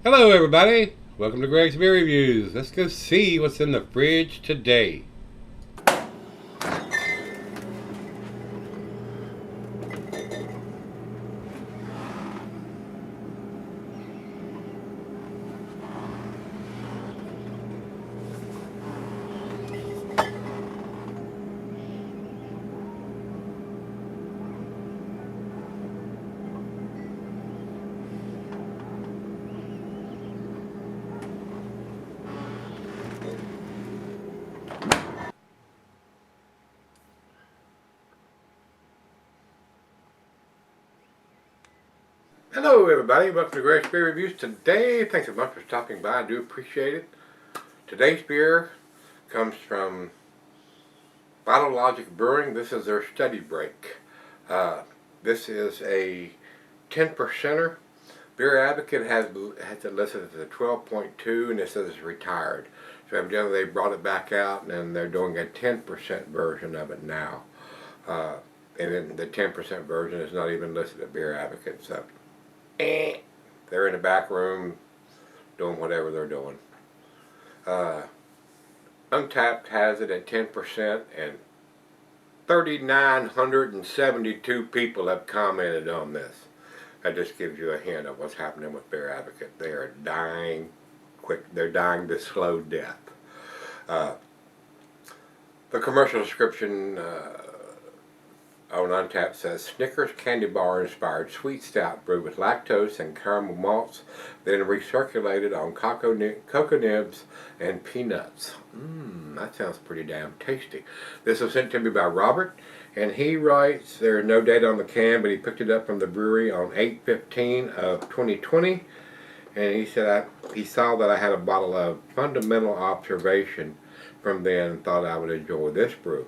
Hello everybody, welcome to Gregsbeerreviews. Let's go see what's in the fridge today. Hello everybody, welcome to Gregsbeerreviews. Today, thanks a bunch for stopping by, I do appreciate it. Today's beer comes from Vital Logic Brewing. This is their study break. This is a 10%er. Beer Advocate has it listed as a 12.2 and it says it's retired. So evidently they brought it back out and they're doing a 10% version of it now. And then the 10% version is not even listed at Beer Advocate. So they're in the back room doing whatever they're doing. Untapped has it at 10% and 3,972 people have commented on this. That just gives you a hint of what's happening with Beer Advocate. They are dying quick. They're dying the slow death. The commercial description on Untapped says, Snickers candy bar inspired sweet stout brewed with lactose and caramel malts, then recirculated on cocoa nibs and peanuts. That sounds pretty damn tasty. This was sent to me by Robert, and he writes, there is no date on the can, but he picked it up from the brewery on 8/15 of 2020, and he said he saw that I had a bottle of Fundamental Observation from then and thought I would enjoy this brew.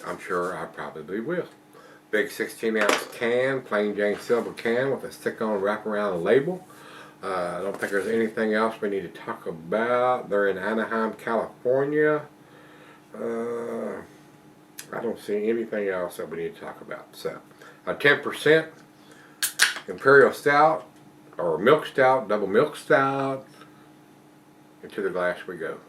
I'm sure I probably will. Big 16-ounce can, plain Jane silver can with a stick-on wraparound label. I don't think there's anything else we need to talk about. They're in Anaheim, California. I don't see anything else that we need to talk about. So, a 10% Imperial Stout, or Milk Stout, double Milk Stout. Into the glass we go.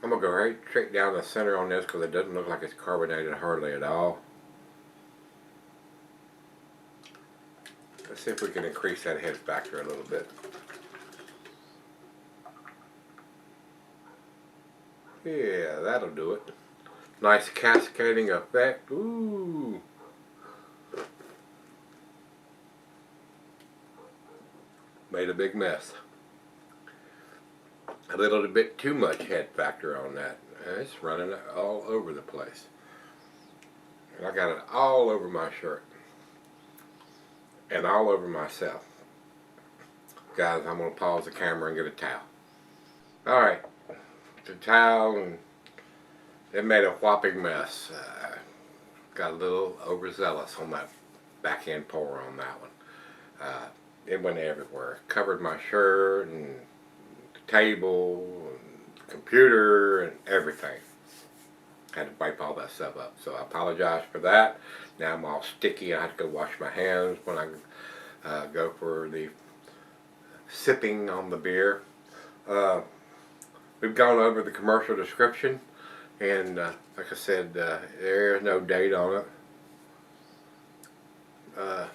I'm going to go right straight down the center on this because it doesn't look like it's carbonated hardly at all. Let's see if we can increase that head factor a little bit. Yeah, that'll do it. Nice cascading effect. Ooh. Made a big mess. A little bit too much head factor on that. It's running all over the place. And I got it all over my shirt. And all over myself. Guys, I'm going to pause the camera and get a towel. Alright. The towel, and it made a whopping mess. Got a little overzealous on that back end pour on that one. It went everywhere. Covered my shirt and table and computer and everything. Had to wipe all that stuff up, so I apologize for that. Now I'm all sticky. I have to go wash my hands when I go for the sipping on the beer. We've gone over the commercial description, and like I said, there is no date on it.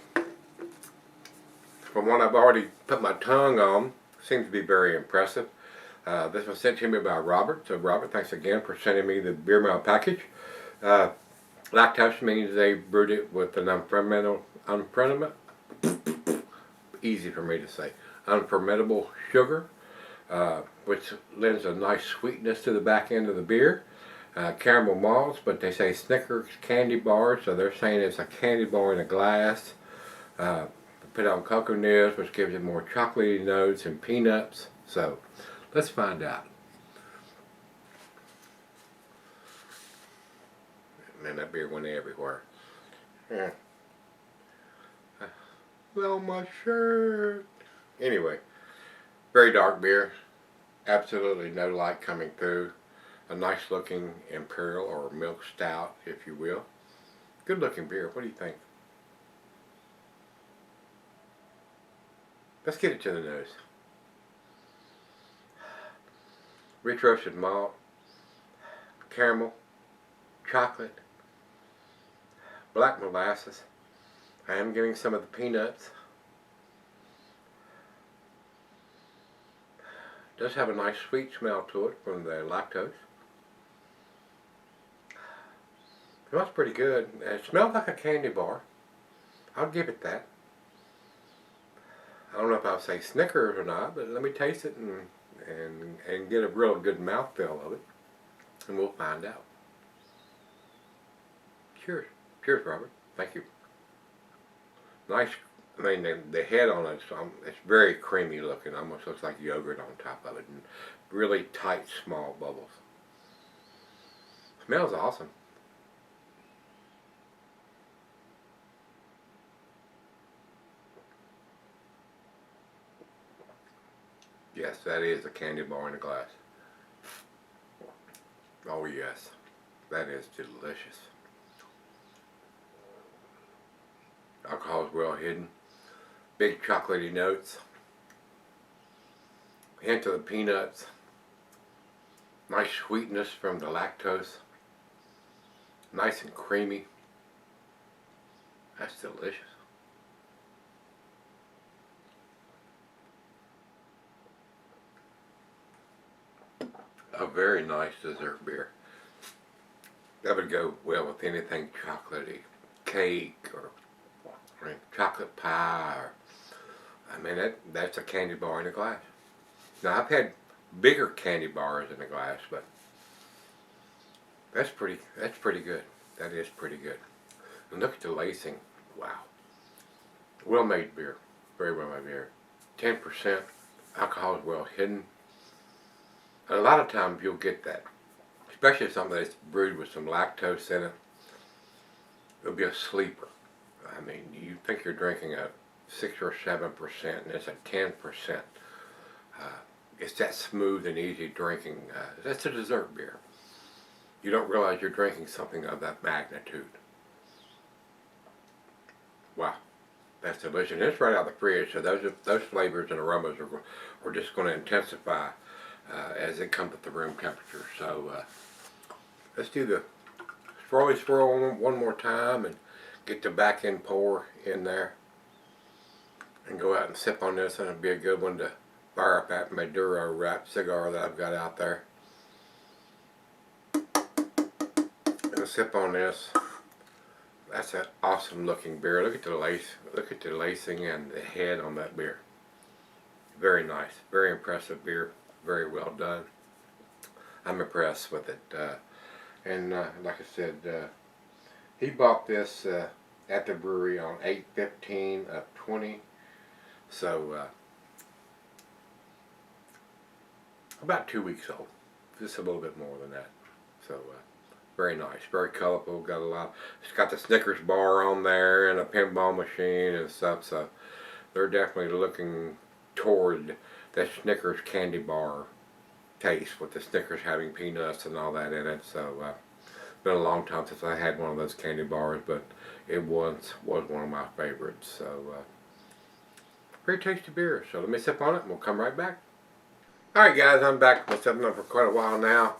From what I've already put my tongue on, seems to be very impressive. This was sent to me by Robert. So Robert, thanks again for sending me the beer mail package. Lactose means they brewed it with an easy for me to say, unfermentable sugar, which lends a nice sweetness to the back end of the beer. Caramel malts, but they say Snickers candy bar, so they're saying it's a candy bar in a glass. Put on cocoa nibs, which gives it more chocolatey notes, and peanuts. So, let's find out. Man, that beer went everywhere. Yeah. Well, my shirt. Anyway, very dark beer. Absolutely no light coming through. A nice looking Imperial or milk stout, if you will. Good looking beer. What do you think? Let's get it to the nose. Rich roasted malt, caramel, chocolate, black molasses. I am getting some of the peanuts. It does have a nice sweet smell to it from the lactose. It smells pretty good. It smells like a candy bar. I'll give it that. I don't know if I'll say Snickers or not, but let me taste it and get a real good mouthfeel of it, and we'll find out. Cheers. Cheers, Robert. Thank you. Nice. I mean, the head on it, it's very creamy looking. Almost looks like yogurt on top of it, and really tight, small bubbles. Smells awesome. Yes, that is a candy bar in a glass. Oh yes, that is delicious. Alcohol is well hidden. Big chocolatey notes. Hint of the peanuts. Nice sweetness from the lactose. Nice and creamy. That's delicious. A very nice dessert beer. That would go well with anything chocolatey. Cake or chocolate pie, or I mean that's a candy bar in a glass. Now I've had bigger candy bars in a glass, but that's pretty good. That is pretty good. And look at the lacing. Wow. Well made beer. Very well made beer. 10%. Alcohol is well hidden. And a lot of times you'll get that, especially something that's brewed with some lactose in it. It'll be a sleeper. I mean, you think you're drinking a 6 or 7%, and it's a 10%. It's that smooth and easy drinking. That's a dessert beer. You don't realize you're drinking something of that magnitude. Wow, that's delicious. And it's right out of the fridge, so those flavors and aromas are just going to intensify as it comes at the room temperature. So let's do the swirly one more time and get the back end pour in there and go out and sip on this, and it'll be a good one to fire up that Maduro wrap cigar that I've got out there. And sip on this. That's an awesome looking beer. Look at the lacing and the head on that beer. Very nice, very impressive beer, very well done. I'm impressed with it. Like I said, he bought this at the brewery on 8/15 of 20, so about 2 weeks old, just a little bit more than that. So very nice, very colorful. Got a lot. It's got the Snickers bar on there and a pinball machine and stuff. So they're definitely looking toward that Snickers candy bar taste, with the Snickers having peanuts and all that in it. So it's been a long time since I had one of those candy bars, but it once was one of my favorites. So very tasty beer. So let me sip on it and we'll come right back. Alright guys, I'm back. I've been sipping on for quite a while now.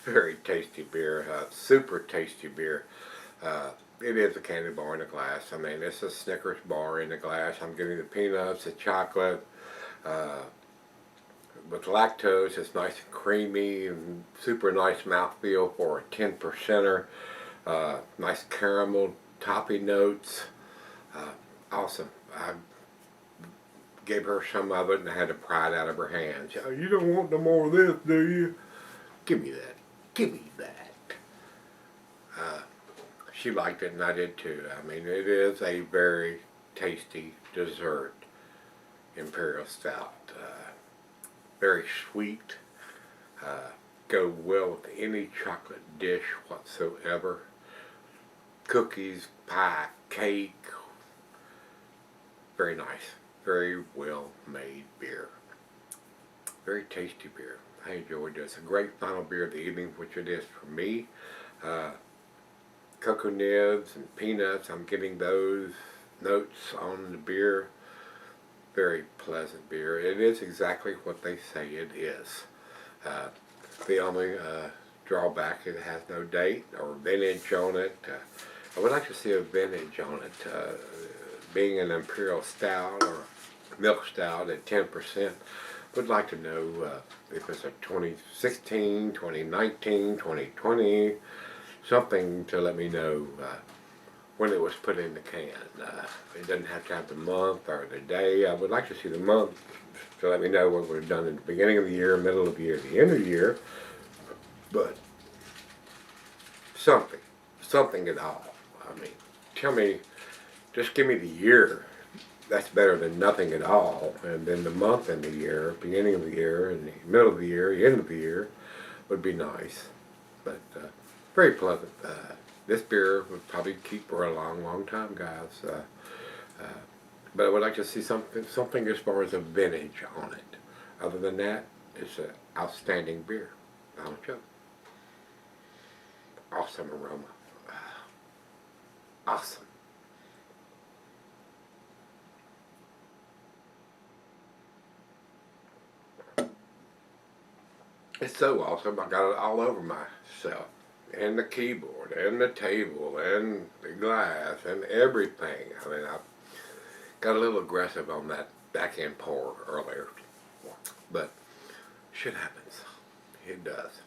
Very tasty beer. Super tasty beer. It is a candy bar in a glass. I mean, it's a Snickers bar in a glass. I'm getting the peanuts, the chocolate, with lactose. It's nice and creamy and super nice mouthfeel for a 10%er. Nice caramel toppy notes. Awesome. I gave her some of it and I had to pry it out of her hands. Oh, you don't want no more of this, do you? Give me that. Give me that. She liked it and I did too. I mean, it is a very tasty dessert Imperial Stout. Very sweet. Go well with any chocolate dish whatsoever. Cookies, pie, cake. Very nice. Very well made beer. Very tasty beer. I enjoyed this. A great final beer of the evening, which it is for me. Cocoa nibs and peanuts. I'm getting those notes on the beer. very pleasant beer. It is exactly what they say it is. The only drawback, it has no date or vintage on it. I would like to see a vintage on it. Being an Imperial Stout or Milk Stout at 10%, would like to know if it's a 2016, 2019, 2020, something to let me know when it was put in the can. It doesn't have to have the month or the day. I would like to see the month to let me know what we've done in the beginning of the year, middle of the year, the end of the year. But something at all. I mean, tell me, just give me the year. That's better than nothing at all. And then the month and the year, beginning of the year, and the middle of the year, the end of the year, would be nice. But very pleasant. This beer would probably keep for a long, long time, guys. But I would like to see something as far as a vintage on it. Other than that, it's an outstanding beer. Not a joke. Awesome aroma. Awesome. It's so awesome. I got it all over myself. And the keyboard, and the table, and the glass, and everything. I mean, I got a little aggressive on that back end pour earlier. But shit happens. It does.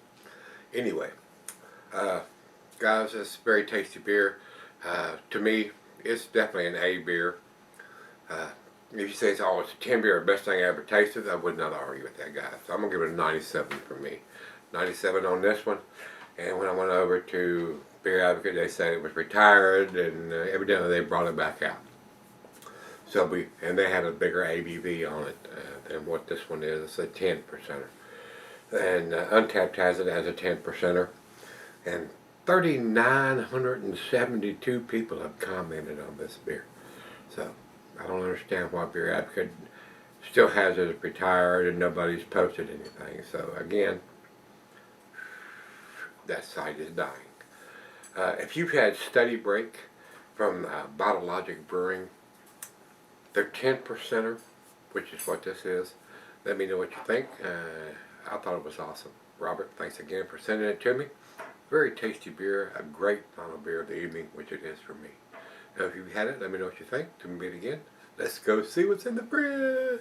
Anyway, guys, it's very tasty beer. To me, it's definitely an A beer. If you say it's a 10 beer, best thing I ever tasted, I would not argue with that, guys. So I'm going to give it a 97 for me. 97 on this one. And when I went over to Beer Advocate, they said it was retired, and evidently they brought it back out. So and they had a bigger ABV on it than what this one is. It's a 10%er. And Untapped has it as a 10%er. And 3,972 people have commented on this beer. So I don't understand why Beer Advocate still has it as retired and nobody's posted anything. So again, that site is dying. If you've had Study Break from Bottle Logic Brewing, their 10%er, which is what this is, let me know what you think. I thought it was awesome. Robert, thanks again for sending it to me. Very tasty beer, a great final beer of the evening, which it is for me. Now, if you've had it, let me know what you think. Till we meet again, let's go see what's in the fridge.